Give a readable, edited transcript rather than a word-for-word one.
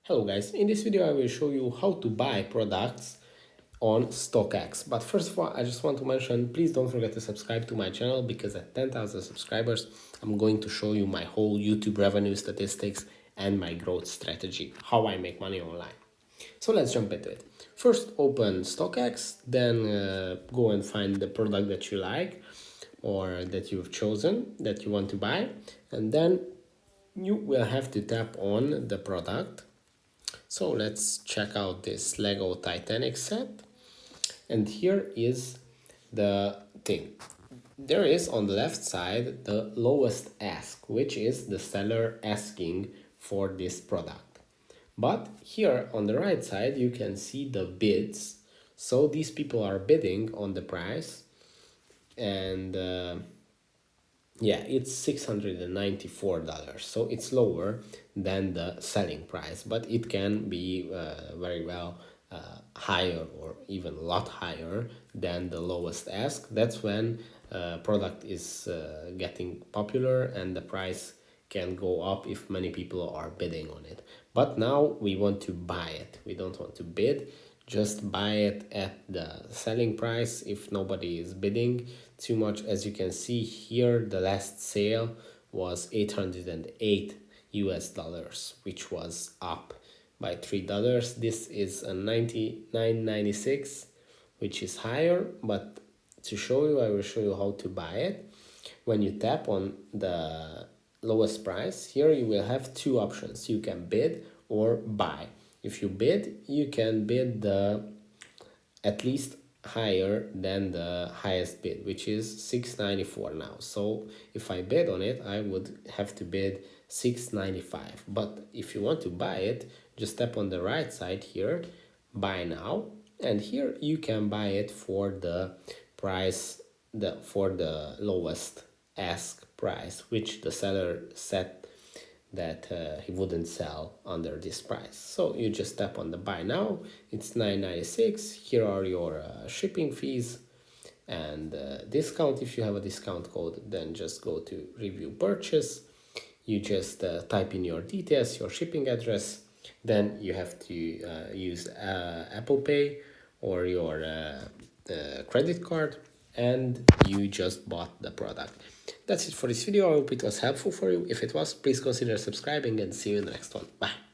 Hello guys, in this video I will show you how to buy products on StockX. But first of all, I just want to mention, please don't forget to subscribe to my channel because at 10,000 subscribers, I'm going to show you my whole YouTube revenue statistics and my growth strategy, how I make money online. So let's jump into it. First, open StockX, then go and find the product that you like or that you've chosen that you want to buy, and then you will have to tap on the product. So let's check out this Lego Titanic set. And here is the thing. There is on the left side the lowest ask, which is the seller asking for this product. But here on the right side, you can see the bids. So these people are bidding on the price, and yeah, it's $694, so it's lower than the selling price, but it can be very well higher or even a lot higher than the lowest ask. That's when product is getting popular and the price can go up if many people are bidding on it. But now we want to buy it. We don't want to bid, just buy it at the selling price if nobody is bidding too much. As you can see here, the last sale was 808 US dollars, which was up by $3. This is a 99.96, which is higher, but to show you, I will show you how to buy it. When you tap on the lowest price, here you will have two options. You can bid or buy. If you bid, you can bid the at least higher than the highest bid, which is 694 now. So if I bid on it, I would have to bid 695. But if you want to buy it, just tap on the right side here, buy now, and here you can buy it for the price, for the lowest ask price, which the seller set that he wouldn't sell under this price. So you just tap on the buy now. It's $9.96. Here are your shipping fees and discount. If you have a discount code, then just go to review purchase. You just type in your details, your shipping address. Then you have to use Apple Pay or your credit card, and you just bought the product. That's it for this video. I hope it was helpful for you. If it was, please consider subscribing and see you in the next one. Bye.